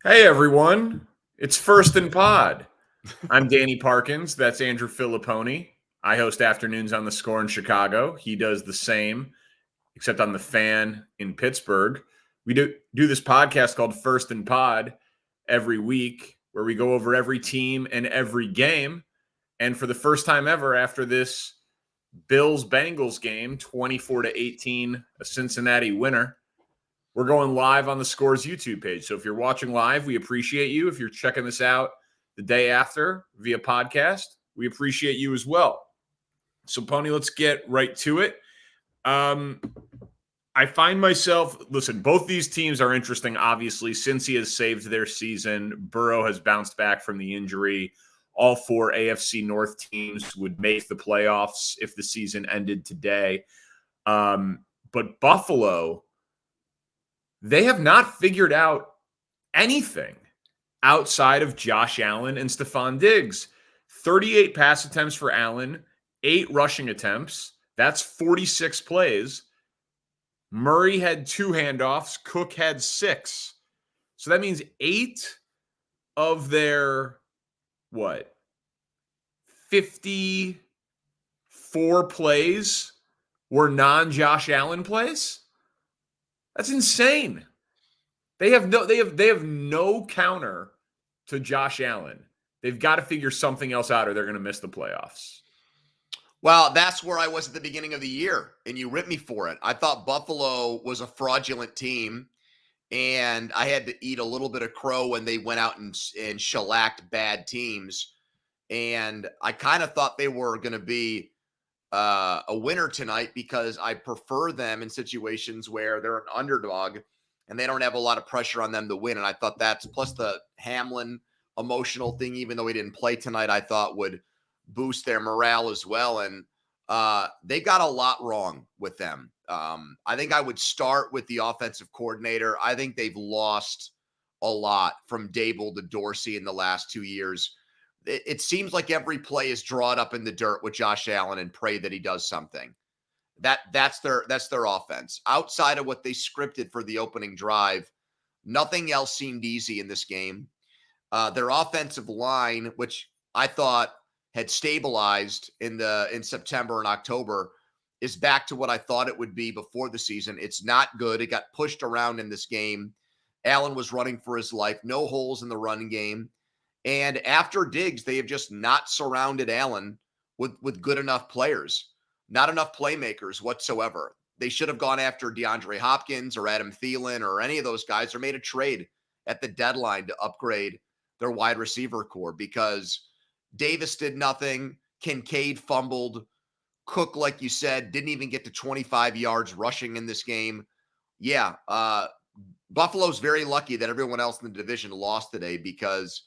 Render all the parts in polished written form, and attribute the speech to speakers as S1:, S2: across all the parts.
S1: Hey everyone, it's First and Pod. I'm Danny Parkins. That's Andrew Fillipponi. I host afternoons on the Score in Chicago. He does the same, except on the Fan in Pittsburgh. We do this podcast called First and Pod every week, where we go over every team and every game. And for the first time ever, after this Bills Bengals game, 24-18, a Cincinnati winner, we're going live on the Scores YouTube page. So if you're watching live, we appreciate you. If you're checking this out the day after via podcast, we appreciate you as well. So, Pony, let's get right to it. I find myself, listen, both these teams are interesting, obviously. Cincy has saved their season. Burrow has bounced back from the injury. All four AFC North teams would make the playoffs if the season ended today. But Buffalo, they have not figured out anything outside of Josh Allen and Stephon Diggs. 38 pass attempts for Allen, 8 rushing attempts. That's 46 plays. Murray had 2 handoffs. Cook had 6. So that means 8 of their, 54 plays were non-Josh Allen plays? That's insane. They have no counter to Josh Allen. They've got to figure something else out or they're going to miss the playoffs.
S2: Well, that's where I was at the beginning of the year, and you ripped me for it. I thought Buffalo was a fraudulent team, and I had to eat a little bit of crow when they went out and shellacked bad teams. And I kind of thought they were going to be a winner tonight because I prefer them in situations where they're an underdog and they don't have a lot of pressure on them to win. And I thought that's plus the Hamlin emotional thing, even though he didn't play tonight, I thought would boost their morale as well. And they got a lot wrong with them. I think I would start with the offensive coordinator. I think they've lost a lot from Dable to Dorsey in the last 2 years. It seems like every play is drawn up in the dirt with Josh Allen and pray that he does something. That's their offense. Outside of what they scripted for the opening drive, nothing else seemed easy in this game. Their offensive line, which I thought had stabilized in September and October, is back to what I thought it would be before the season. It's not good. It got pushed around in this game. Allen was running for his life. No holes in the run game. And after Diggs, they have just not surrounded Allen with good enough players, not enough playmakers whatsoever. They should have gone after DeAndre Hopkins or Adam Thielen or any of those guys, or made a trade at the deadline to upgrade their wide receiver core, because Davis did nothing. Kincaid fumbled. Cook, like you said, didn't even get to 25 yards rushing in this game. Yeah, Buffalo's very lucky that everyone else in the division lost today, because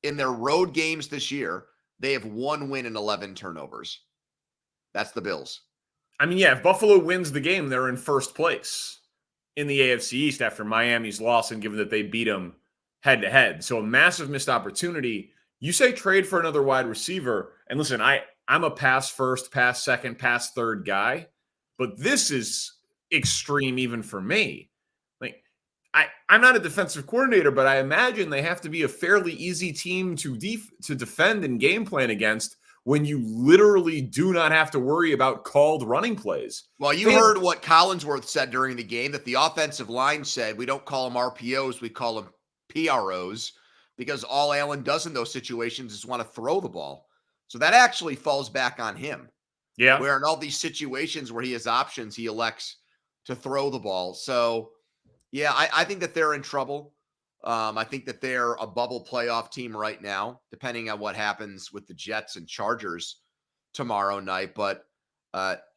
S2: in their road games this year, they have 1 win and 11 turnovers. That's the Bills.
S1: I mean, yeah, if Buffalo wins the game, they're in first place in the AFC East after Miami's loss, and given that they beat them head-to-head. So a massive missed opportunity. You say trade for another wide receiver, and listen, I'm a pass first, pass second, pass third guy, but this is extreme even for me. Like, I'm not a defensive coordinator, but I imagine they have to be a fairly easy team to defend and game plan against when you literally do not have to worry about called running plays.
S2: Well, you heard what Collinsworth said during the game, that the offensive line said, we don't call them RPOs, we call them PROs, because all Allen does in those situations is want to throw the ball. So that actually falls back on him.
S1: Yeah.
S2: Where in all these situations where he has options, he elects to throw the ball. So, yeah, I think that they're in trouble. I think that they're a bubble playoff team right now, depending on what happens with the Jets and Chargers tomorrow night. But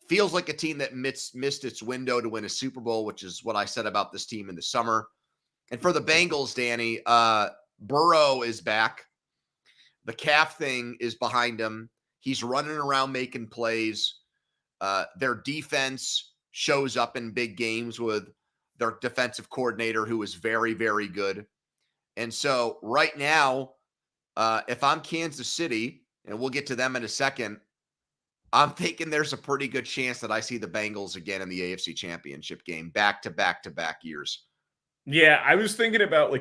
S2: feels like a team that missed its window to win a Super Bowl, which is what I said about this team in the summer. And for the Bengals, Danny, Burrow is back. The calf thing is behind him. He's running around making plays. Their defense shows up in big games with their defensive coordinator, who is very, very good. And so right now, if I'm Kansas City, and we'll get to them in a second, I'm thinking there's a pretty good chance that I see the Bengals again in the AFC Championship game, back to back years.
S1: Yeah, I was thinking about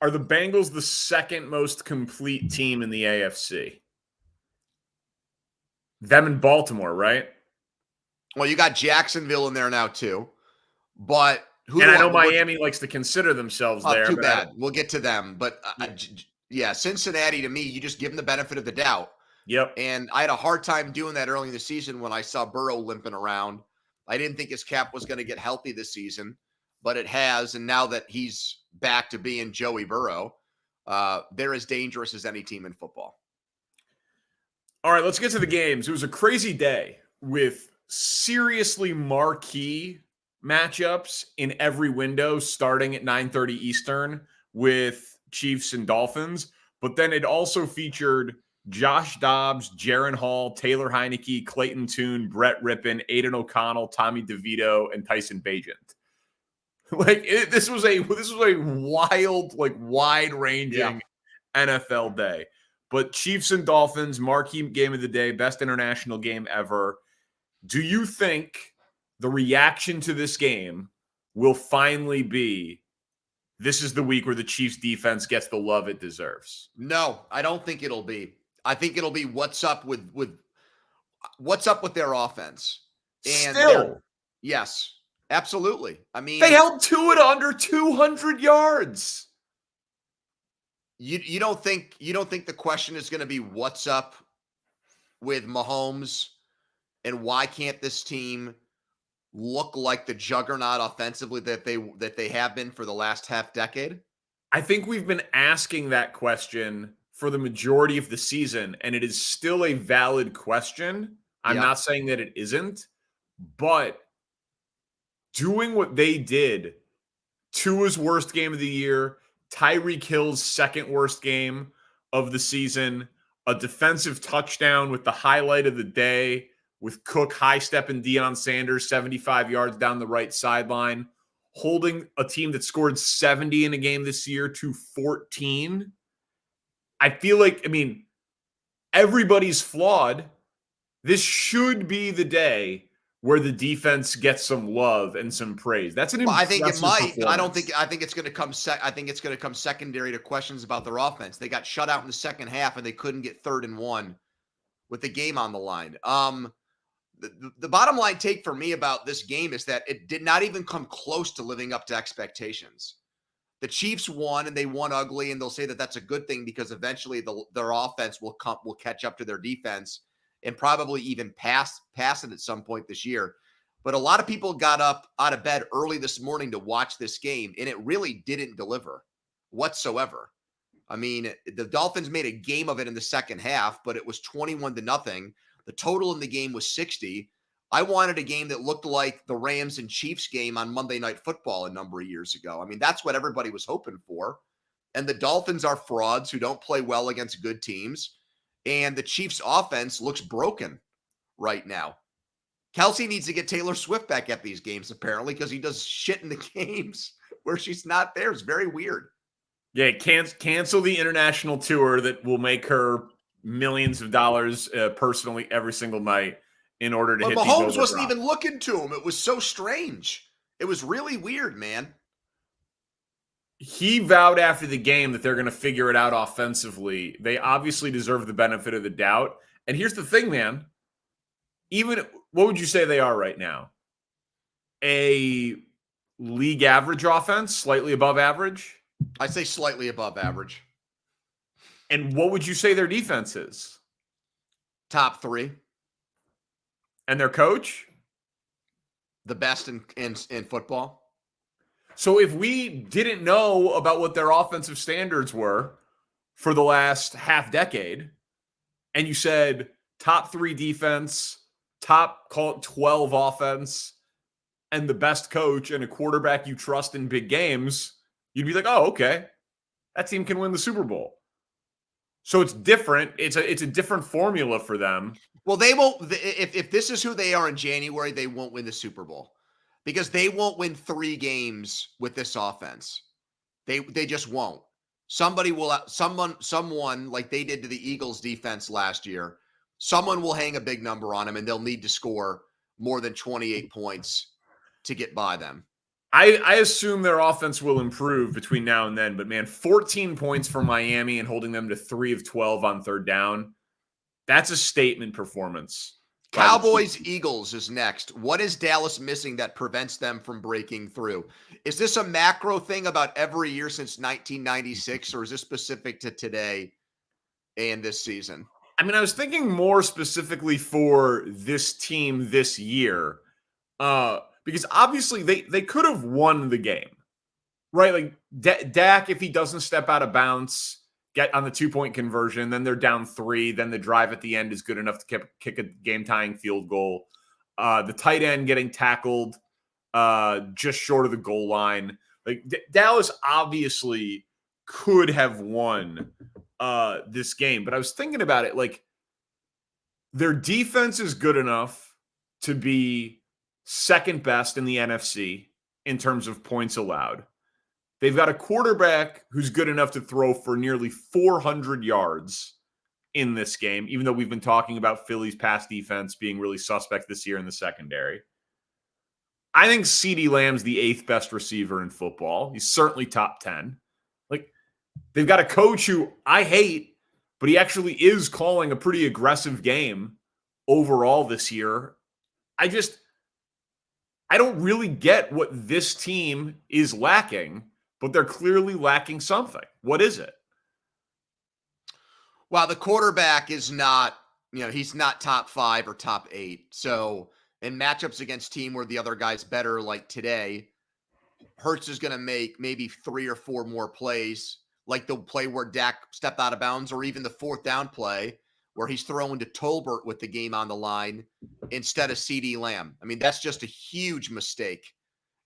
S1: are the Bengals the second most complete team in the AFC? Them and Baltimore, right?
S2: Well, you got Jacksonville in there now too, but who
S1: And
S2: do
S1: I
S2: I?
S1: know Miami likes to consider themselves
S2: Oh,
S1: there,
S2: too
S1: but
S2: bad. We'll get to them, but
S1: yeah.
S2: yeah, Cincinnati to me, you just give them the benefit of the doubt.
S1: Yep.
S2: And I had a hard time doing that early in the season when I saw Burrow limping around. I didn't think his cap was going to get healthy this season, but it has. And now that he's back to being Joey Burrow, they're as dangerous as any team in football.
S1: All right, let's get to the games. It was a crazy day with seriously marquee matchups in every window starting at 9:30 Eastern with Chiefs and Dolphins, but then it also featured Josh Dobbs, Jaron Hall, Taylor Heineke, Clayton Tune, Brett Rippon, Aiden O'Connell, Tommy DeVito, and Tyson Bagent. This was a wild, wide
S2: Yeah.
S1: ranging NFL day. But Chiefs and Dolphins, marquee game of the day, best international game ever. Do you think the reaction to this game will finally be this is the week where the Chiefs defense gets the love it deserves?
S2: No, I don't think it'll be. I think it'll be what's up with what's up with their offense. And they're
S1: Still,
S2: yes, absolutely. I
S1: they
S2: mean,
S1: held to it under 200 yards.
S2: you don't think the question is going to be what's up with Mahomes and why can't this team look like the juggernaut offensively that they have been for the last half decade?
S1: I think we've been asking that question for the majority of the season, and it is still a valid question. I'm
S2: Yeah.
S1: not saying that it isn't, but doing what they did, Tua's worst game of the year, Tyreek Hill's second worst game of the season, a defensive touchdown with the highlight of the day, with Cook high-stepping Deion Sanders 75 yards down the right sideline, holding a team that scored 70 in a game this year to 14. I feel like, everybody's flawed. This should be the day where the defense gets some love and some praise. That's an
S2: Well, I think it
S1: impressive
S2: might, but
S1: performance.
S2: I think it's going to come I think it's going to come secondary to questions about their offense. They got shut out in the second half and they couldn't get 3rd and 1 with the game on the line. The bottom line take for me about this game is that it did not even come close to living up to expectations. The Chiefs won and they won ugly, and they'll say that that's a good thing because eventually their offense will catch up to their defense and probably even pass it at some point this year. But a lot of people got up out of bed early this morning to watch this game, and it really didn't deliver whatsoever. I mean, the Dolphins made a game of it in the second half, but it was 21-0. The total in the game was 60. I wanted a game that looked like the Rams and Chiefs game on Monday Night Football a number of years ago. I mean, that's what everybody was hoping for. And the Dolphins are frauds who don't play well against good teams. And the Chiefs offense looks broken right now. Kelsey needs to get Taylor Swift back at these games, apparently, because he does shit in the games where she's not there. It's very weird.
S1: Yeah, cancel the international tour that will make her millions of dollars personally every single night in order to
S2: But
S1: hit these
S2: Mahomes
S1: over
S2: wasn't
S1: drops.
S2: even looking to him. It was so strange. It was really weird, man.
S1: He vowed after the game that they're going to figure it out offensively. They obviously deserve the benefit of the doubt. And here's the thing, man. Even what would you say they are right now? A league average offense, slightly above average?
S2: I'd say slightly above average.
S1: And what would you say their defense is?
S2: Top 3.
S1: And their coach?
S2: The best in football.
S1: So if we didn't know about what their offensive standards were for the last half decade, and you said top 3 defense, top call it 12 offense, and the best coach and a quarterback you trust in big games, you'd be like, oh, okay, that team can win the Super Bowl. So it's different. It's a different formula for them.
S2: Well, they won't. If this is who they are in January, they won't win the Super Bowl because they won't win 3 games with this offense. They just won't. Someone like they did to the Eagles defense last year. Someone will hang a big number on them, and they'll need to score more than 28 points to get by them.
S1: I assume their offense will improve between now and then, but man, 14 points for Miami and holding them to 3 of 12 on third down. That's a statement performance.
S2: Cowboys Eagles is next. What is Dallas missing that prevents them from breaking through? Is this a macro thing about every year since 1996, or is this specific to today and this season?
S1: I mean, I was thinking more specifically for this team this year, because obviously they could have won the game, right? Like Dak, if he doesn't step out of bounds, get on the 2-point conversion, then they're down 3. Then the drive at the end is good enough to kick a game-tying field goal. The tight end getting tackled just short of the goal line. Like Dallas obviously could have won this game, but I was thinking about it, like their defense is good enough to be second best in the NFC in terms of points allowed. They've got a quarterback who's good enough to throw for nearly 400 yards in this game, even though we've been talking about Philly's pass defense being really suspect this year in the secondary. I think CeeDee Lamb's the 8th best receiver in football. He's certainly top 10. Like, they've got a coach who I hate, but he actually is calling a pretty aggressive game overall this year. I don't really get what this team is lacking, but they're clearly lacking something. What is it?
S2: Well, the quarterback is not, he's not top 5 or top 8. So in matchups against team where the other guy's better, like today, Hurts is going to make maybe 3 or 4 more plays, like the play where Dak stepped out of bounds, or even the 4th down play where he's throwing to Tolbert with the game on the line instead of CeeDee Lamb. I mean, that's just a huge mistake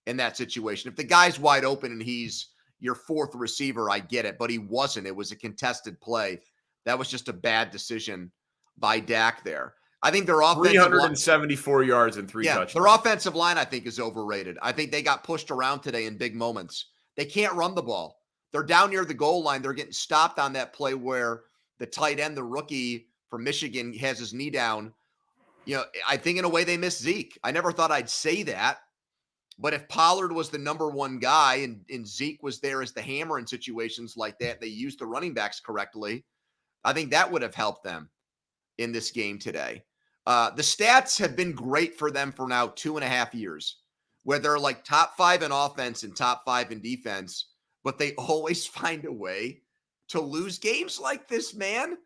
S2: in that situation. If the guy's wide open and he's your 4th receiver, I get it, but he wasn't. It was a contested play. That was just a bad decision by Dak there. I think their offensive
S1: 374 yards and 3 touchdowns.
S2: Their offensive line, I think, is overrated. I think they got pushed around today in big moments. They can't run the ball. They're down near the goal line. They're getting stopped on that play where the tight end, the rookie from Michigan, has his knee down. I think in a way they miss Zeke. I never thought I'd say that. But if Pollard was the number 1 guy and Zeke was there as the hammer in situations like that, they used the running backs correctly, I think that would have helped them in this game today. The stats have been great for them for now 2.5 years, where they're like top 5 in offense and top 5 in defense, but they always find a way to lose games like this, man.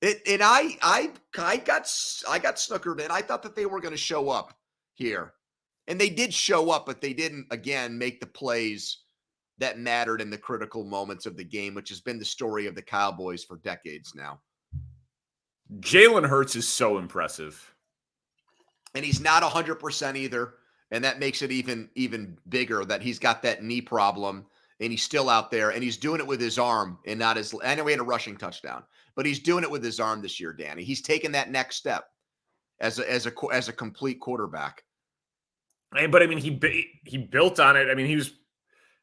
S2: I got snookered in. I thought that they were going to show up here. And they did show up, but they didn't, again, make the plays that mattered in the critical moments of the game, which has been the story of the Cowboys for decades now.
S1: Jalen Hurts is so impressive.
S2: And he's not 100% either. And that makes it even bigger that he's got that knee problem and he's still out there and he's doing it with his arm and not his. I know he had a rushing touchdown, but he's doing it with his arm this year, Danny. He's taken that next step as a complete quarterback.
S1: But I mean, he built on it. I mean, he was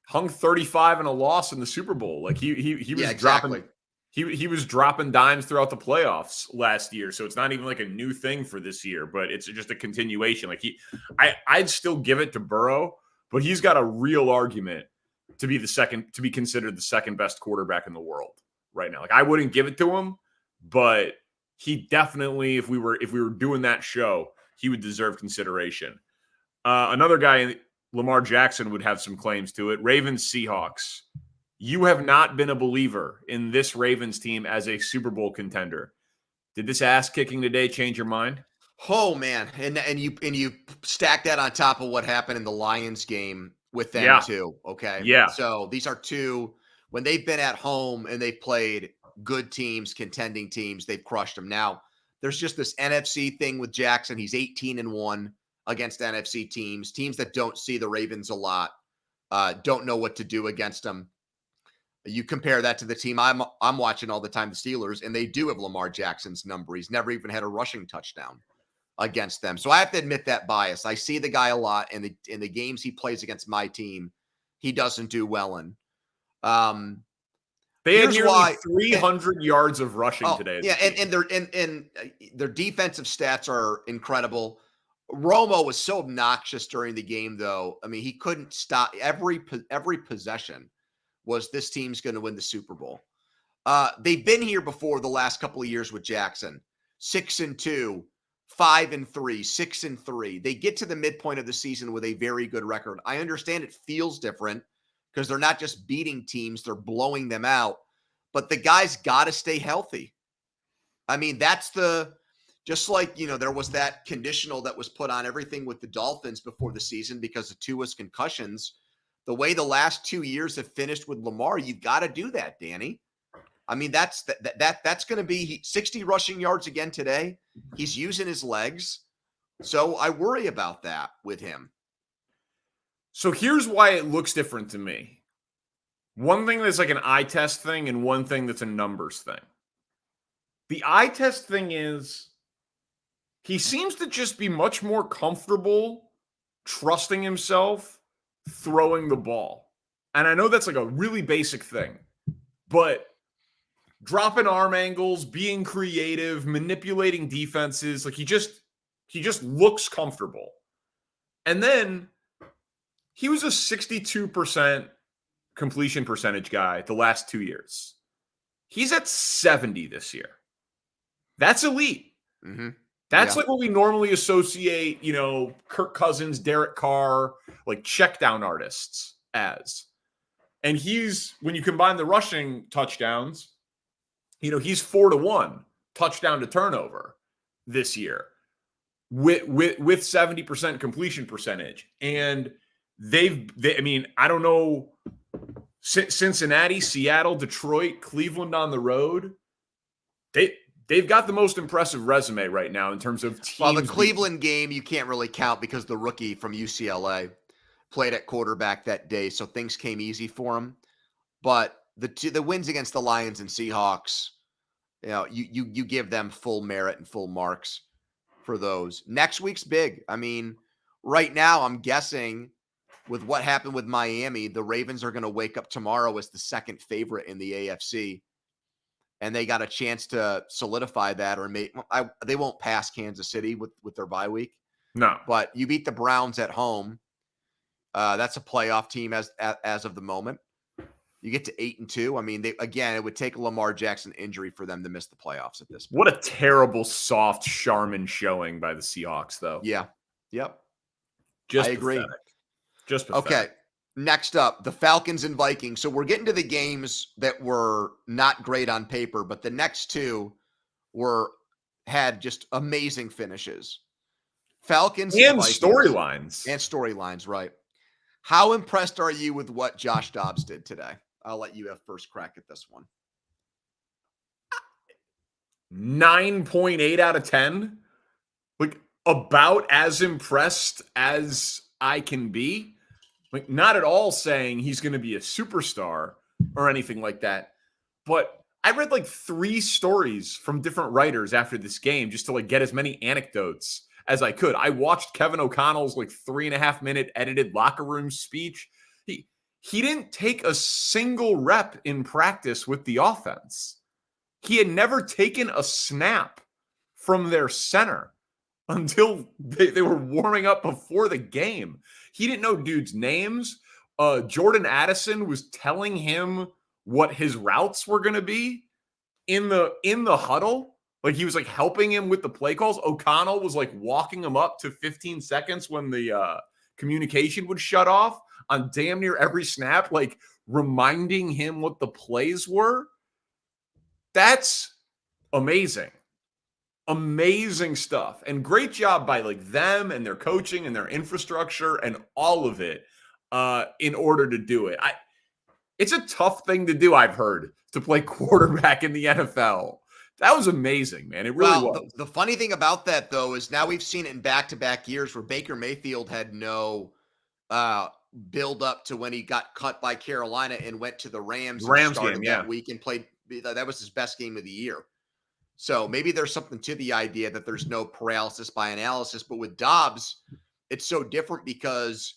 S1: hung 35 in a loss in the Super Bowl. Like he was dropping. He was dropping dimes throughout the playoffs last year, so it's not even like a new thing for this year, but it's just a continuation. Like I'd still give it to Burrow, but he's got a real argument to be considered the second best quarterback in the world right now. Like I wouldn't give it to him, but he definitely, if we were doing that show, he would deserve consideration. Another guy, Lamar Jackson, would have some claims to it. Ravens Seahawks. You have not been a believer in this Ravens team as a Super Bowl contender. Did this ass kicking today change your mind?
S2: Oh man, and you stack that on top of what happened in the Lions game with them too. Okay,
S1: yeah.
S2: So these are two when they've been at home and they've played good teams, contending teams. They've crushed them. Now there's just this NFC thing with Jackson. He's 18-1 against NFC teams that don't see the Ravens a lot, don't know what to do against them. You compare that to the team I'm watching all the time, the Steelers, and they do have Lamar Jackson's number. He's never even had a rushing touchdown against them. So I have to admit that bias. I see the guy a lot, and in the games he plays against my team, he doesn't do well in.
S1: They had nearly 300 yards of rushing today.
S2: Yeah, and their defensive stats are incredible. Romo was so obnoxious during the game, though. I mean, he couldn't stop. Every possession was this team's going to win the Super Bowl. They've been here before the last couple of years with Jackson. 6-2, 5-3, 6-3. They get to the midpoint of the season with a very good record. I understand it feels different because they're not just beating teams, they're blowing them out. But the guys got to stay healthy. I mean, that's just like, there was that conditional that was put on everything with the Dolphins before the season because of Tua's concussions. The way the last 2 years have finished with Lamar, you've got to do that, Danny. I mean, that's going to be 60 rushing yards again today. He's using his legs. So I worry about that with him.
S1: So here's why it looks different to me. One thing that's like an eye test thing and one thing that's a numbers thing. The eye test thing is he seems to just be much more comfortable trusting himself throwing the ball. And I know that's like a really basic thing, but dropping arm angles, being creative, manipulating defenses, like he just looks comfortable. And then he was a 62% completion percentage guy the last 2 years. He's at 70 this year. That's elite.
S2: Mm-hmm.
S1: That's like what we normally associate, Kirk Cousins, Derek Carr, like check down artists as. And when you combine the rushing touchdowns, he's 4-1 touchdown to turnover this year with 70% completion percentage. And I don't know, Cincinnati, Seattle, Detroit, Cleveland on the road, they've got the most impressive resume right now in terms of teams.
S2: Well, the Cleveland game you can't really count because the rookie from UCLA played at quarterback that day, so things came easy for him. But the wins against the Lions and Seahawks, you give them full merit and full marks for those. Next week's big. I mean, right now I'm guessing with what happened with Miami, the Ravens are going to wake up tomorrow as the second favorite in the AFC. And they got a chance to solidify that, or they won't pass Kansas City with their bye week.
S1: No,
S2: but you beat the Browns at home. That's a playoff team as of the moment. You get to 8-2. I mean, it would take a Lamar Jackson injury for them to miss the playoffs at this point.
S1: What a terrible, soft Charmin showing by the Seahawks, though.
S2: Yeah. Yep.
S1: I
S2: agree.
S1: Pathetic. Just pathetic.
S2: Okay. Next up, the Falcons and Vikings. So we're getting to the games that were not great on paper, but the next two had just amazing finishes. Falcons
S1: and storylines.
S2: And storylines, right. How impressed are you with what Josh Dobbs did today? I'll let you have first crack at this one.
S1: 9.8 out of 10. Like, about as impressed as I can be. Like, not at all saying he's going to be a superstar or anything like that. But I read like 3 stories from different writers after this game just to like get as many anecdotes as I could. I watched Kevin O'Connell's like 3.5-minute edited locker room speech. He didn't take a single rep in practice with the offense. He had never taken a snap from their center until they were warming up before the game. He didn't know dudes' names. Jordan Addison was telling him what his routes were going to be in the huddle. Like, he was like helping him with the play calls. O'Connell was like walking him up to 15 seconds when the communication would shut off on damn near every snap, like reminding him what the plays were. That's amazing. Amazing stuff. And great job by like them and their coaching and their infrastructure and all of it in order to do it. It's a tough thing to do, I've heard, to play quarterback in the NFL. That was amazing, man. It really was.
S2: The funny thing about that, though, is now we've seen it in back-to-back years where Baker Mayfield had no build up to when he got cut by Carolina and went to the Rams
S1: game,
S2: that week and played. That was his best game of the year. So maybe there's something to the idea that there's no paralysis by analysis. But with Dobbs, it's so different because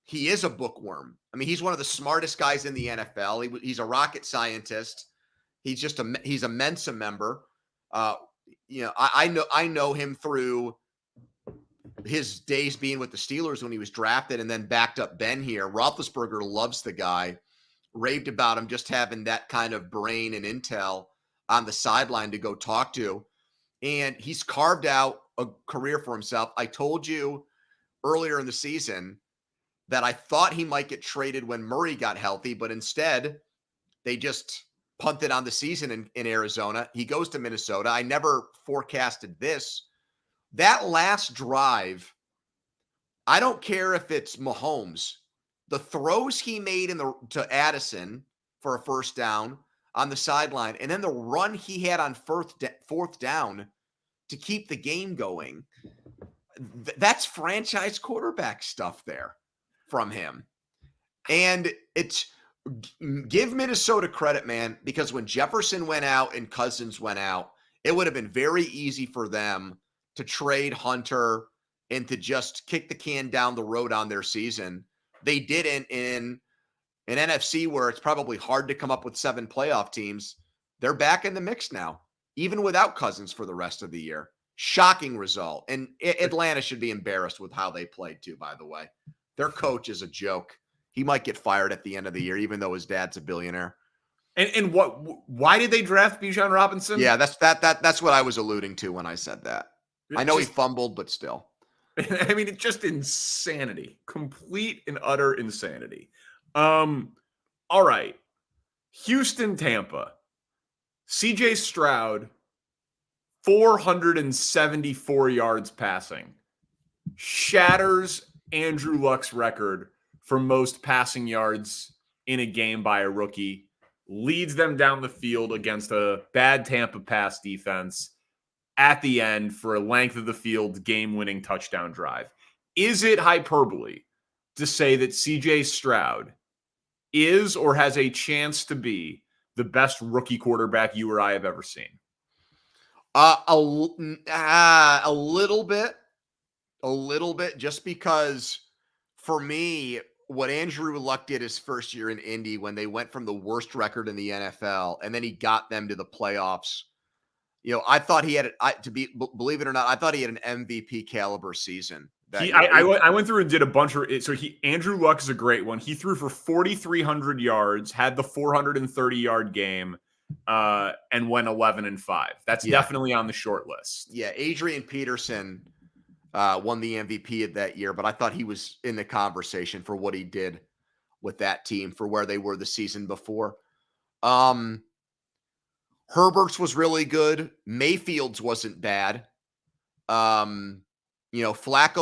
S2: he is a bookworm. I mean, he's one of the smartest guys in the NFL. He's a rocket scientist. He's a Mensa member. I know him through his days being with the Steelers when he was drafted and then backed up Ben here. Roethlisberger loves the guy, raved about him just having that kind of brain and intel on the sideline to go talk to. And he's carved out a career for himself. I told you earlier in the season that I thought he might get traded when Murray got healthy, but instead they just punted on the season in Arizona. He goes to Minnesota. I never forecasted this. That last drive, I don't care if it's Mahomes. The throws he made to Addison for a first down on the sideline, and then the run he had on fourth down to keep the game going. That's franchise quarterback stuff there from him. And it's give Minnesota credit, man, because when Jefferson went out and Cousins went out, it would have been very easy for them to trade Hunter and to just kick the can down the road on their season. They didn't in an NFC where it's probably hard to come up with 7 playoff teams. They're back in the mix now, even without Cousins for the rest of the year. Shocking result. And Atlanta should be embarrassed with how they played too, by the way. Their coach is a joke. He might get fired at the end of the year, even though his dad's a billionaire.
S1: And why did they draft Bijan Robinson?
S2: Yeah, that's what I was alluding to when I said that. I know he fumbled, but still.
S1: I mean, it's just insanity. Complete and utter insanity. All right. Houston, Tampa. CJ Stroud, 474 yards passing. Shatters Andrew Luck's record for most passing yards in a game by a rookie. Leads them down the field against a bad Tampa pass defense at the end for a length of the field game-winning touchdown drive. Is it hyperbole to say that CJ Stroud is or has a chance to be the best rookie quarterback you or I have ever seen?
S2: A little bit, just because for me, what Andrew Luck did his first year in Indy when they went from the worst record in the NFL and then he got them to the playoffs. You know, I thought he had believe it or not, I thought he had an MVP caliber season.
S1: I went through and did a bunch of it. So Andrew Luck is a great one. He threw for 4,300 yards, had the 430-yard game, and went 11-5. That's definitely on the short list.
S2: Yeah, Adrian Peterson won the MVP of that year, but I thought he was in the conversation for what he did with that team for where they were the season before. Herbert's was really good. Mayfield's wasn't bad. Flacco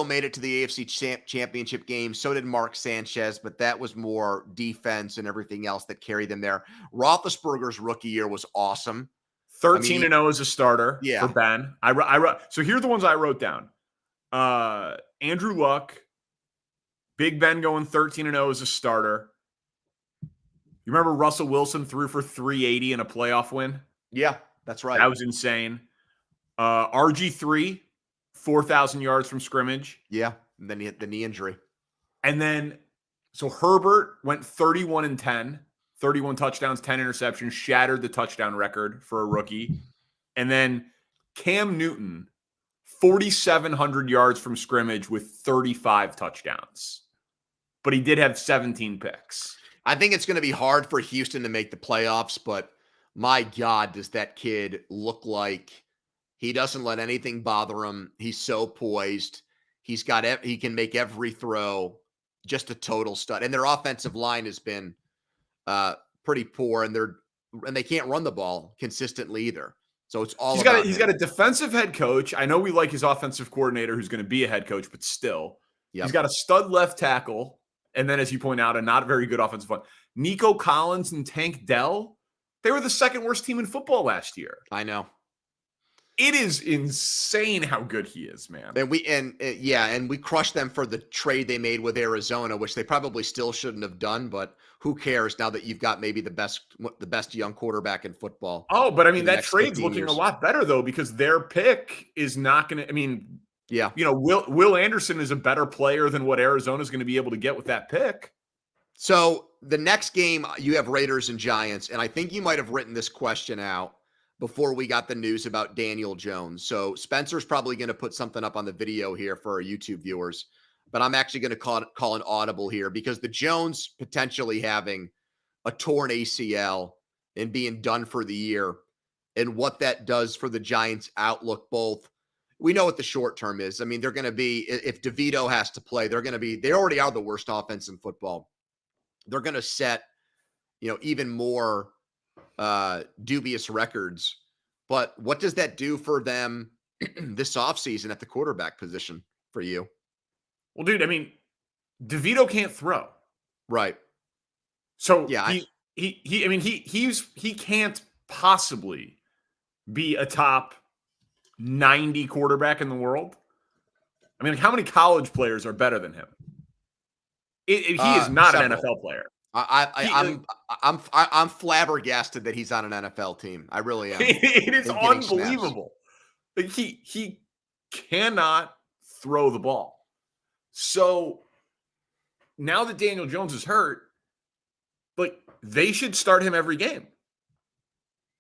S2: made it to the AFC championship game. So did Mark Sanchez, but that was more defense and everything else that carried them there. Roethlisberger's rookie year was awesome.
S1: 13-0 as a starter
S2: for
S1: Ben. So here are the ones I wrote down. Andrew Luck, Big Ben going 13-0 as a starter. You remember Russell Wilson threw for 380 in a playoff win?
S2: Yeah, that's right.
S1: That was insane. RG3, 4,000 yards from scrimmage.
S2: Yeah, and then he hit the knee injury.
S1: And then, so Herbert went 31-10, 31 touchdowns, 10 interceptions, shattered the touchdown record for a rookie. And then Cam Newton, 4,700 yards from scrimmage with 35 touchdowns. But he did have 17 picks.
S2: I think it's going to be hard for Houston to make the playoffs, but my God, does that kid look like he doesn't let anything bother him. He's so poised. He can make every throw, just a total stud. And their offensive line has been pretty poor, and they can't run the ball consistently either. So it's all
S1: he's got a defensive head coach. I know we like his offensive coordinator who's going to be a head coach, but still. Yep. He's got a stud left tackle. And then, as you point out, a not very good offensive line. Nico Collins and Tank Dell, they were the second worst team in football last year.
S2: I know.
S1: It is insane how good he is, man.
S2: And we crushed them for the trade they made with Arizona, which they probably still shouldn't have done, but who cares now that you've got maybe the best young quarterback in football.
S1: Oh, but I mean, that trade's looking a lot better though, because their pick is not going to, Will Anderson is a better player than what Arizona's going to be able to get with that pick.
S2: So the next game you have Raiders and Giants, and I think you might have written this question out. before we got the news about Daniel Jones. So Spencer's probably going to put something up on the video here for our YouTube viewers, but I'm actually going to call an audible here because the Jones potentially having a torn ACL and being done for the year and what that does for the Giants' outlook, both. We know what the short term is. I mean, they're going to be, if DeVito has to play, they already are the worst offense in football. They're going to set, even more dubious records. But what does that do for them this offseason at the quarterback position for you?
S1: Well, dude, I mean, DeVito can't throw.
S2: Right.
S1: So
S2: Yeah.
S1: he can't possibly be a top 90 quarterback in the world. I mean, like, how many college players are better than him? He is not
S2: several.
S1: an NFL player.
S2: I'm flabbergasted that he's on an NFL team. I really am.
S1: It is unbelievable. Like he cannot throw the ball. So now that Daniel Jones is hurt, like, they should start him every game.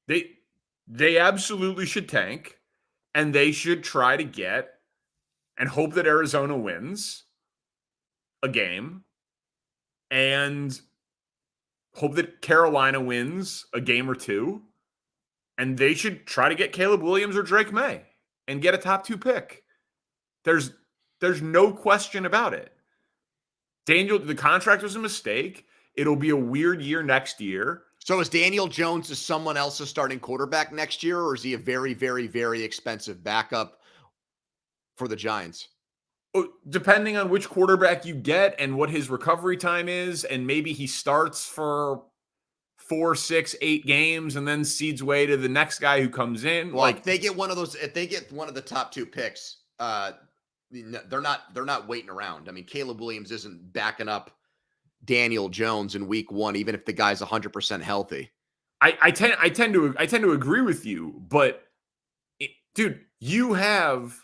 S1: They absolutely should tank, and they should try to get and hope that Arizona wins a game and hope that Carolina wins a game or two. And they should try to get Caleb Williams or Drake May and get a top 2 pick. There's no question about it. Daniel, the contract was a mistake. It'll be a weird year next year.
S2: So is Daniel Jones someone else's starting quarterback next year, or is he a very, very, very expensive backup for the Giants?
S1: Depending on which quarterback you get and what his recovery time is, and maybe he starts for 4, 6, 8 games and then cedes way to the next guy who comes in.
S2: Well, if they get one of the top 2 picks, they're not waiting around. I mean, Caleb Williams isn't backing up Daniel Jones in week 1, even if the guy's 100% healthy.
S1: I tend to agree with you, but dude, you have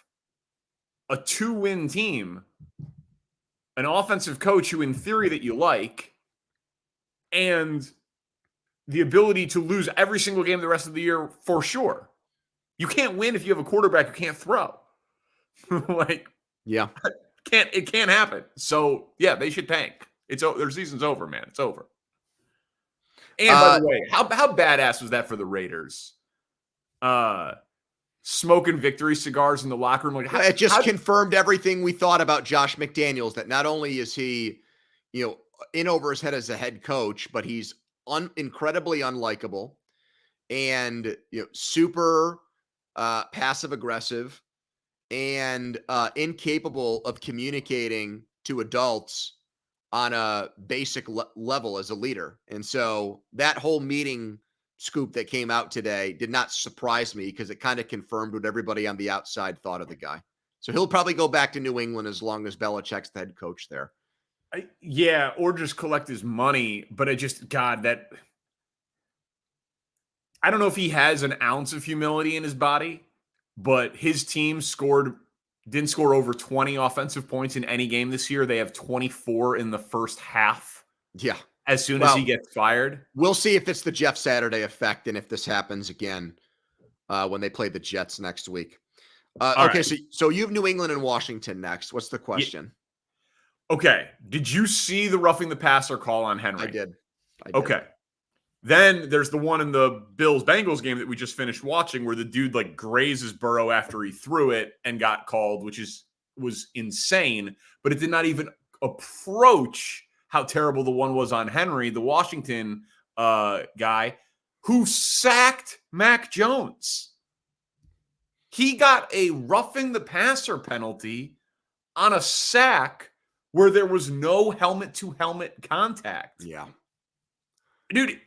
S1: a 2-win team, an offensive coach who, in theory, that you like, and the ability to lose every single game the rest of the year for sure. You can't win if you have a quarterback who can't throw.
S2: Yeah,
S1: it can't happen. So yeah, they should tank. Their season's over, man. It's over. And by the way, how badass was that for the Raiders? Smoking victory cigars in the locker room.
S2: It just confirmed everything we thought about Josh McDaniels, that not only is he, in over his head as a head coach, but he's incredibly unlikable and super passive aggressive and incapable of communicating to adults on a basic level as a leader. And so that whole meeting scoop that came out today did not surprise me, because it kind of confirmed what everybody on the outside thought of the guy. So he'll probably go back to New England as long as Belichick's the head coach there.
S1: Or just collect his money. But I don't know if he has an ounce of humility in his body, but his team didn't score over 20 offensive points in any game this year. They have 24 in the first half.
S2: Yeah.
S1: As soon as he gets fired.
S2: We'll see if it's the Jeff Saturday effect and if this happens again when they play the Jets next week. Okay, right. So you have New England and Washington next. What's the question?
S1: Okay. Did you see the roughing the passer call on Henry?
S2: I did.
S1: Okay. Then there's the one in the Bills-Bengals game that we just finished watching where the dude grazes Burrow after he threw it and got called, which was insane, but it did not even approach how terrible the one was on Henry, the Washington guy who sacked Mac Jones. He got a roughing the passer penalty on a sack where there was no helmet-to-helmet contact.
S2: Yeah.
S1: Dude,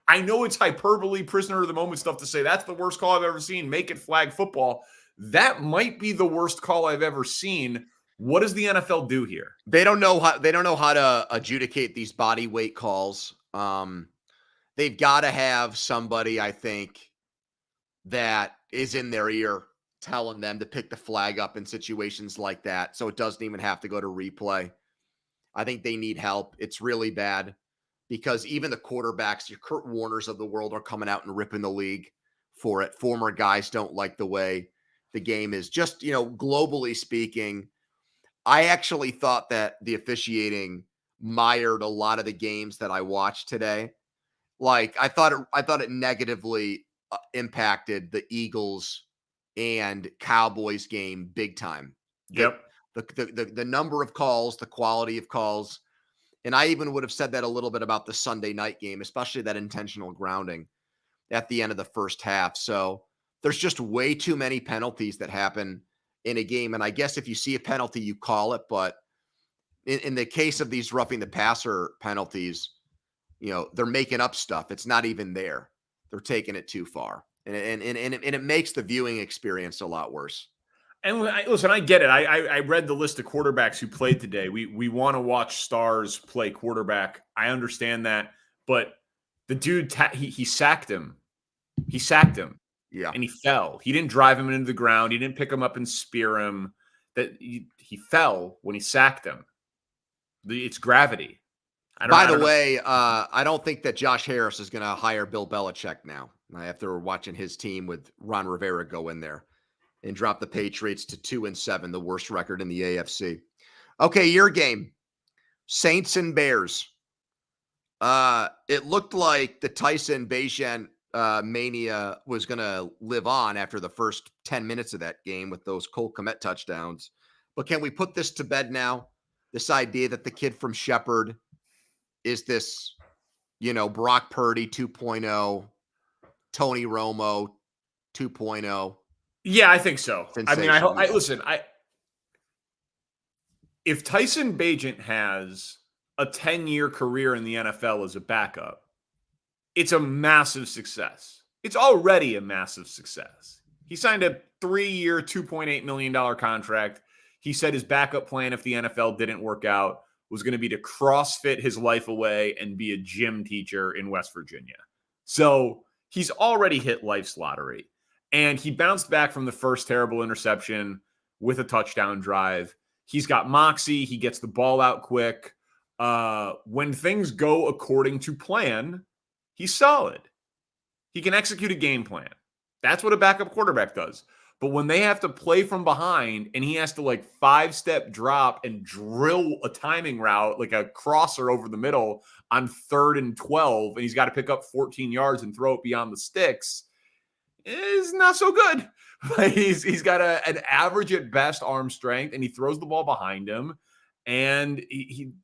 S1: I know it's hyperbole, prisoner of the moment stuff to say that's the worst call I've ever seen. Make it flag football. That might be the worst call I've ever seen. What does the NFL do here?
S2: They don't know how to adjudicate these body weight calls. They've got to have somebody, I think, that is in their ear telling them to pick the flag up in situations like that, so it doesn't even have to go to replay. I think they need help. It's really bad because even the quarterbacks, your Kurt Warners of the world, are coming out and ripping the league for it. Former guys don't like the way the game is. Just, globally speaking, I actually thought that the officiating mired a lot of the games that I watched today. Like I thought it negatively impacted the Eagles and Cowboys game big time.
S1: Yep.
S2: The number of calls, the quality of calls, and I even would have said that a little bit about the Sunday night game, especially that intentional grounding at the end of the first half. So there's just way too many penalties that happen in a game. And I guess if you see a penalty, you call it. But in the case of these roughing the passer penalties, they're making up stuff. It's not even there. They're taking it too far. And it makes the viewing experience a lot worse.
S1: And listen, I get it. I read the list of quarterbacks who played today. We want to watch stars play quarterback. I understand that, but the dude he sacked him. He sacked him.
S2: Yeah,
S1: and he fell. He didn't drive him into the ground. He didn't pick him up and spear him. That he fell when he sacked him. It's gravity.
S2: By the way, I don't think that Josh Harris is going to hire Bill Belichick now after watching his team with Ron Rivera go in there and drop the Patriots to 2-7, the worst record in the AFC. Okay, your game, Saints and Bears. It looked like the Tyson Bagent mania was going to live on after the first 10 minutes of that game with those Cole Kmet touchdowns. But can we put this to bed now? This idea that the kid from Shepherd is this, Brock Purdy 2.0, Tony Romo 2.0.
S1: Yeah, I think so. I mean, listen, if Tyson Bagent has a 10-year career in the NFL as a backup, it's a massive success. It's already a massive success. He signed a 3-year, $2.8 million contract. He said his backup plan, if the NFL didn't work out, was going to be to CrossFit his life away and be a gym teacher in West Virginia. So he's already hit life's lottery. And he bounced back from the first terrible interception with a touchdown drive. He's got moxie. He gets the ball out quick. When things go according to plan, he's solid. He can execute a game plan. That's what a backup quarterback does. But when they have to play from behind and he has to 5-step drop and drill a timing route, like a crosser over the middle on 3rd and 12, and he's got to pick up 14 yards and throw it beyond the sticks, is not so good. He's got an average at best arm strength, and he throws the ball behind him, and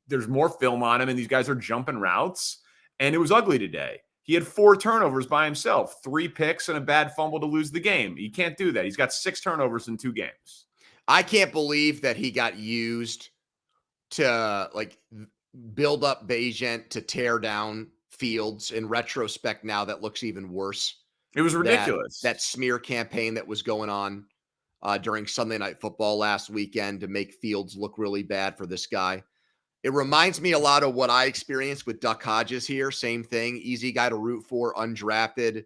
S1: there's more film on him, and these guys are jumping routes, and it was ugly today. He had 4 turnovers by himself, 3 picks and a bad fumble to lose the game. He can't do that. He's got 6 turnovers in 2 games.
S2: I can't believe that he got used to build up Bagent to tear down Fields. In retrospect now, that looks even worse.
S1: It was ridiculous.
S2: That smear campaign that was going on during Sunday Night Football last weekend to make Fields look really bad for this guy. It reminds me a lot of what I experienced with Duck Hodges here. Same thing. Easy guy to root for, undrafted.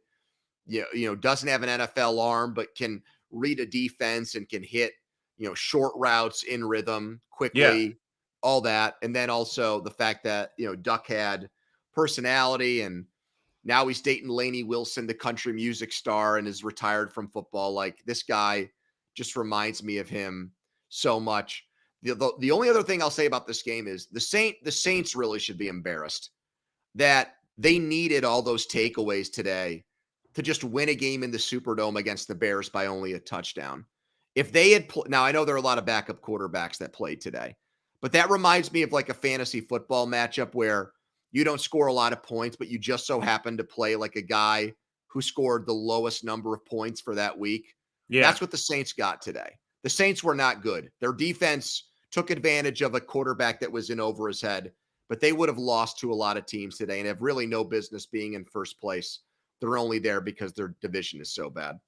S2: Doesn't have an NFL arm, but can read a defense and can hit, short routes in rhythm quickly, all that. And then also the fact that, Duck had personality, and now he's dating Lainey Wilson, the country music star, and is retired from football. This guy just reminds me of him so much. The only other thing I'll say about this game is the Saints really should be embarrassed that they needed all those takeaways today to just win a game in the Superdome against the Bears by only a touchdown. If they had now, I know there are a lot of backup quarterbacks that played today, but that reminds me of a fantasy football matchup where you don't score a lot of points, but you just so happen to play a guy who scored the lowest number of points for that week. Yeah. That's what the Saints got today. The Saints were not good. Their defense took advantage of a quarterback that was in over his head, but they would have lost to a lot of teams today and have really no business being in first place. They're only there because their division is so bad.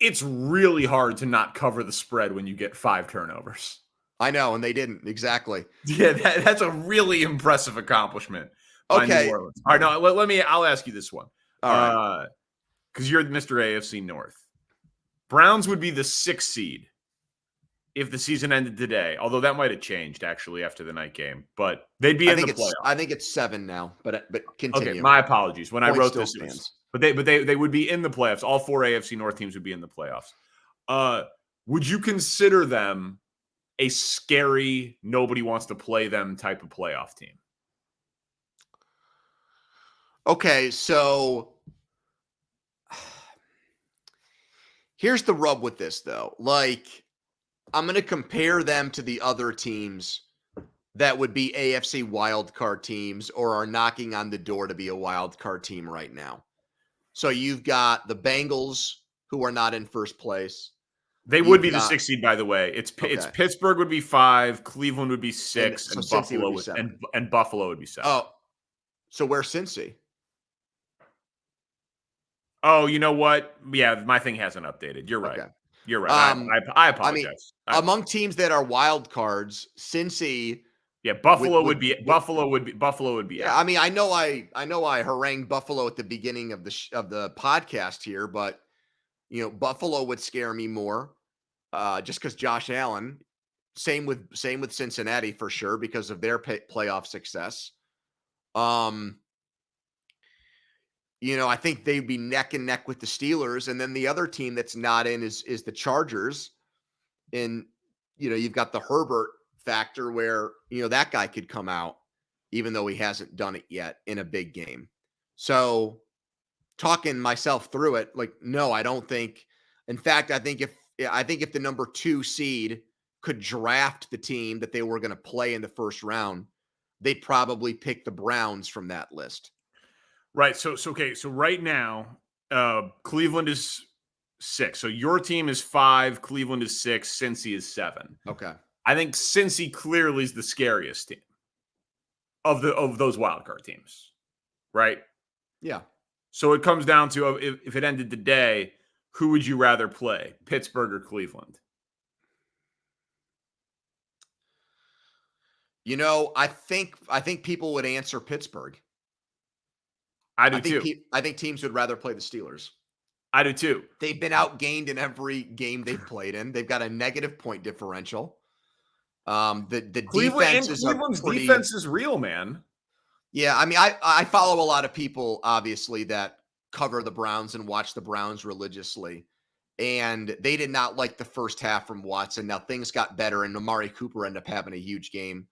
S1: It's really hard to not cover the spread when you get 5 turnovers.
S2: I know, and they didn't. Exactly.
S1: Yeah, that's a really impressive accomplishment by New Orleans. All right, no, I'll ask you this one.
S2: All right.
S1: Because you're Mr. AFC North. Browns would be the 6th seed. if the season ended today, although that might have changed actually after the night game, but they'd be in the playoffs.
S2: I think it's 7 now, but continue.
S1: Okay, my apologies. When I wrote this, it was,
S2: stands.
S1: but they would be in the playoffs. All 4 AFC North teams would be in the playoffs. Would you consider them a scary, nobody wants to play them type of playoff team?
S2: Okay, so here's the rub with this, though. Like, I'm going to compare them to the other teams that would be AFC wildcard teams or are knocking on the door to be a wildcard team right now. So you've got the Bengals, who are not in first place.
S1: They would be the 6th seed, by the way. It's Pittsburgh would be 5, Cleveland would be 6, and Buffalo would be 7. And Buffalo would be 7.
S2: Oh, so where's Cincy?
S1: Oh, you know what? Yeah, my thing hasn't updated. You're right.
S2: Okay.
S1: You're right. I apologize.
S2: Among teams that are wild cards, Cincy.
S1: Yeah, Buffalo would be.
S2: Yeah, I mean, I know I harangued Buffalo at the beginning of the podcast here, but Buffalo would scare me more, just because Josh Allen. Same with Cincinnati for sure because of their playoff success. I think they'd be neck and neck with the Steelers, and then the other team that's not in is the Chargers. And you've got the Herbert factor where that guy could come out even though he hasn't done it yet in a big game. So talking myself through it, like, no, I don't think. In fact, I think if the number 2 seed could draft the team that they were going to play in the first round, they'd probably pick the Browns from that list.
S1: Right. So right now, Cleveland is 6. So your team is 5, Cleveland is 6, Cincy is 7.
S2: Okay.
S1: I think Cincy clearly is the scariest team of those wildcard teams. Right?
S2: Yeah.
S1: So it comes down to if it ended today, who would you rather play, Pittsburgh or Cleveland?
S2: I think people would answer Pittsburgh.
S1: I do too.
S2: I think teams would rather play the Steelers.
S1: I do too.
S2: They've been outgained in every game they've played in. They've got a negative point differential. The
S1: Cleveland's defense is real, man.
S2: Yeah, I mean, I follow a lot of people, obviously, that cover the Browns and watch the Browns religiously. And they did not like the first half from Watson. Now things got better, and Amari Cooper ended up having a huge game.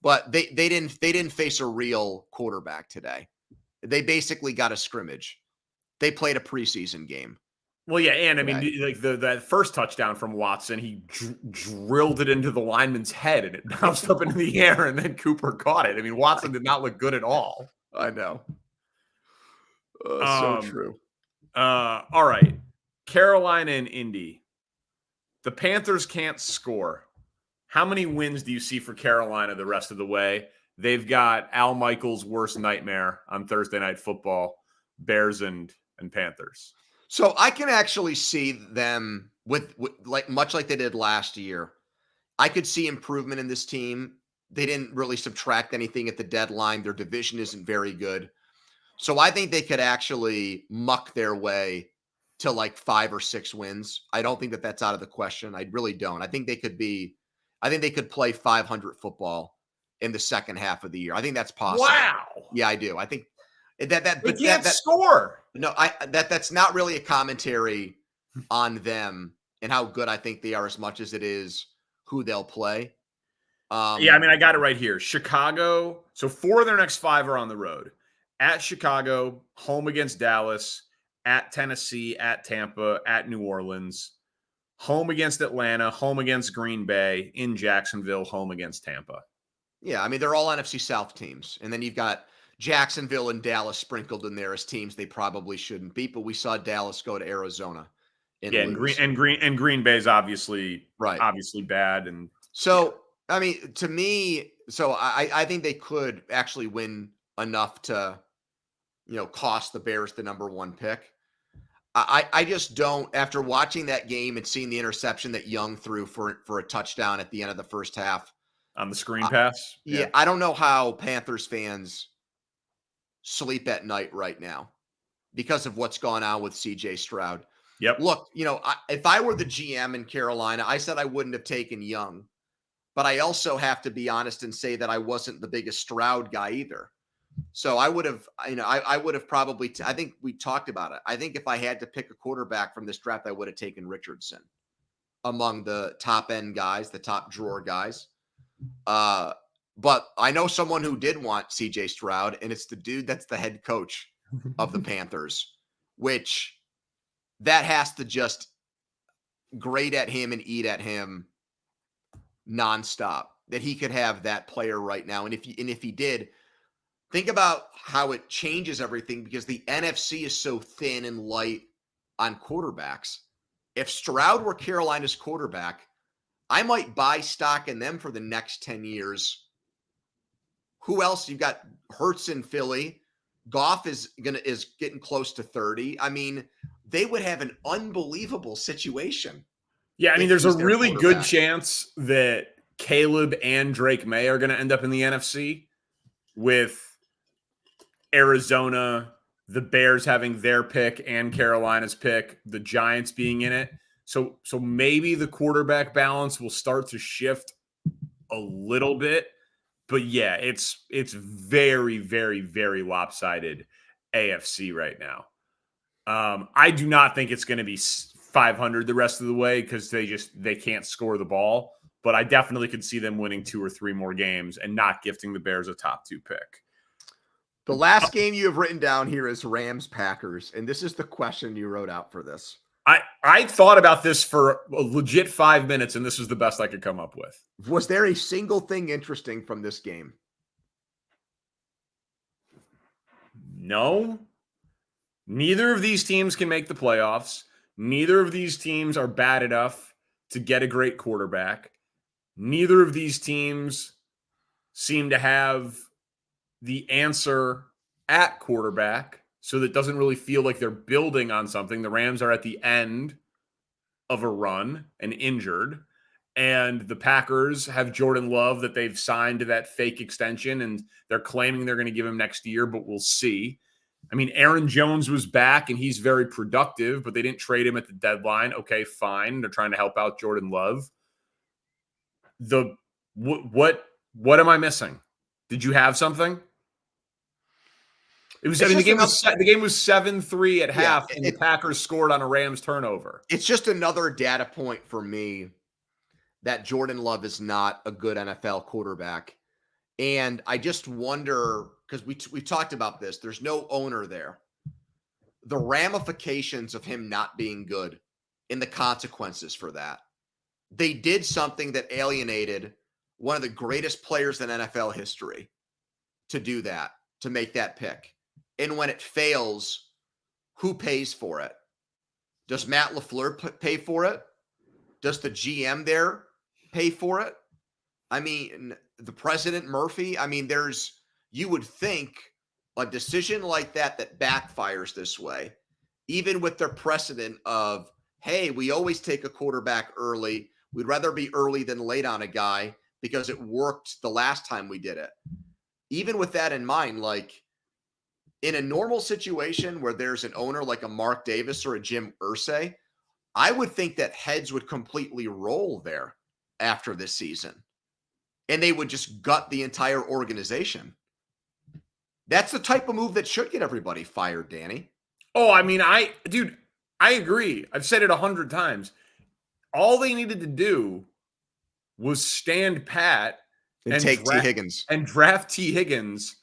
S2: But they didn't face a real quarterback today. They basically got a scrimmage. They played a preseason game.
S1: Well, yeah, and I mean, like that first touchdown from Watson, he drilled it into the lineman's head, and it bounced up into the air, and then Cooper caught it. I mean, Watson did not look good at all.
S2: I know. So true.
S1: All right, Carolina and Indy. The Panthers can't score. How many wins do you see for Carolina the rest of the way? They've got Al Michaels' worst nightmare on Thursday Night Football, Bears and Panthers.
S2: So I can actually see them with like much like they did last year. I could see improvement in this team. They didn't really subtract anything at the deadline. Their division isn't very good. So I think they could actually muck their way to like 5 or 6 wins. I don't think that that's out of the question. I really don't. I think they could play 500 football in the second half of the year. I think that's possible.
S1: Wow.
S2: Yeah, I do. I think that
S1: they can't score.
S2: No, that's not really a commentary on them and how good I think they are as much as it is who they'll play.
S1: Yeah, I mean, I got it right here. Chicago. So 4 of their next 5 are on the road. At Chicago, home against Dallas, at Tennessee, at Tampa, at New Orleans, home against Atlanta, home against Green Bay, in Jacksonville, home against Tampa.
S2: Yeah, I mean, they're all NFC South teams. And then you've got Jacksonville and Dallas sprinkled in there as teams they probably shouldn't beat, but we saw Dallas go to Arizona.
S1: And Green Bay's obviously bad. And
S2: so, I mean, to me, I think they could actually win enough to, cost the Bears the number 1 pick. I just don't, after watching that game and seeing the interception that Young threw for a touchdown at the end of the first half.
S1: On the screen pass?
S2: Yeah, I don't know how Panthers fans sleep at night right now because of what's gone on with CJ Stroud.
S1: Yep.
S2: Look, if I were the GM in Carolina, I said I wouldn't have taken Young, but I also have to be honest and say that I wasn't the biggest Stroud guy either. So I would have, I would have probably, I think we talked about it. I think if I had to pick a quarterback from this draft, I would have taken Richardson among the top end guys, the top drawer guys. But I know someone who did want CJ Stroud, and it's the dude that's the head coach of the Panthers, which that has to just grate at him and eat at him nonstop, that he could have that player right now. And if he did, think about how it changes everything, because the NFC is so thin and light on quarterbacks. If Stroud were Carolina's quarterback, I might buy stock in them for the next 10 years. Who else? You've got Hurts in Philly. Goff is getting close to 30. I mean, they would have an unbelievable situation.
S1: Yeah, I mean, there's a really good chance that Caleb and Drake May are going to end up in the NFC, with Arizona, the Bears having their pick and Carolina's pick, the Giants being in it. So maybe the quarterback balance will start to shift a little bit. But yeah, it's very, very, very lopsided AFC right now. I do not think it's going to be 500 the rest of the way, because they can't score the ball. But I definitely could see them winning 2 or 3 more games and not gifting the Bears a top 2 pick.
S2: The last game you have written down here is Rams-Packers, and this is the question you wrote out for this.
S1: I thought about this for a legit 5 minutes, and this was the best I could come up with.
S2: Was there a single thing interesting from this game?
S1: No. Neither of these teams can make the playoffs. Neither of these teams are bad enough to get a great quarterback. Neither of these teams seem to have the answer at quarterback, so that doesn't really feel like they're building on something. The Rams are at the end of a run and injured, and the Packers have Jordan Love that they've signed to that fake extension, and they're claiming they're going to give him next year, but we'll see. I mean, Aaron Jones was back, and he's very productive, but they didn't trade him at the deadline. Okay, fine. They're trying to help out Jordan Love. What am I missing? Did you have something? It was. I mean, the game was 7-3 at half, and the Packers scored on a Rams turnover.
S2: It's just another data point for me that Jordan Love is not a good NFL quarterback, and I just wonder, because we talked about this. There's no owner there. The ramifications of him not being good and the consequences for that. They did something that alienated one of the greatest players in NFL history to do that, to make that pick. And when it fails, who pays for it? Does Matt LaFleur pay for it? Does the GM there pay for it? I mean, the president, Murphy. I mean, you would think a decision like that backfires this way, even with their precedent of, hey, we always take a quarterback early. We'd rather be early than late on a guy because it worked the last time we did it. Even with that in mind, like, in a normal situation where there's an owner like a Mark Davis or a Jim Irsay, I would think that heads would completely roll there after this season, and they would just gut the entire organization. That's the type of move that should get everybody fired, Danny.
S1: Oh, I mean, I agree. I've said it 100 times. All they needed to do was stand pat
S2: and take T. Higgins.
S1: And draft T. Higgins,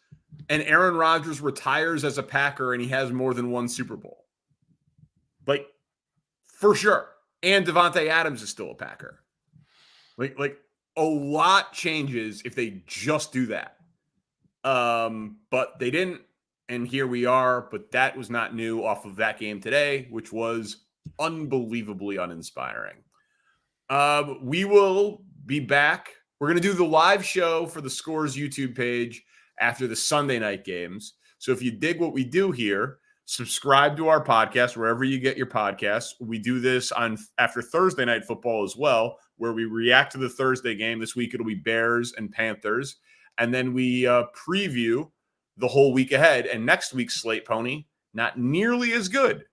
S1: and Aaron Rodgers retires as a Packer and he has more than one Super Bowl. Like, for sure. And Devontae Adams is still a Packer. Like a lot changes if they just do that. But they didn't, and here we are. But that was not new off of that game today, which was unbelievably uninspiring. We will be back. We're going to do the live show for the Scores YouTube page after the Sunday night games. So if you dig what we do here, subscribe to our podcast wherever you get your podcasts. We do this after Thursday night football as well, where we react to the Thursday game. This week it'll be Bears and Panthers. And then we preview the whole week ahead. And next week's slate, Pony, not nearly as good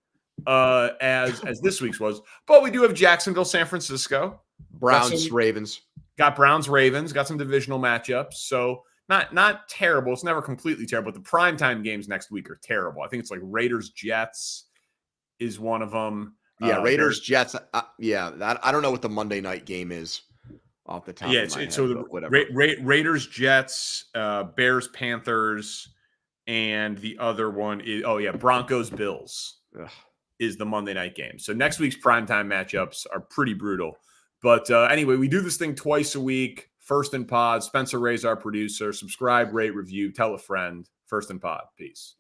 S1: as this week's was. But we do have Jacksonville, San Francisco.
S2: Browns, Ravens.
S1: Got Browns, Ravens. Got some divisional matchups. So not terrible. It's never completely terrible. But the primetime games next week are terrible. I think it's like Raiders, Jets is one of them.
S2: Yeah, Raiders, Jets. I don't know what the Monday night game is off the top of my head.
S1: So the Raiders, Jets, Bears, Panthers, and the other one is Broncos, Bills is the Monday night game. So next week's primetime matchups are pretty brutal. But anyway, we do this thing twice a week. First in Pod. Spencer Ray's our producer. Subscribe, rate, review, tell a friend. First in Pod. Peace.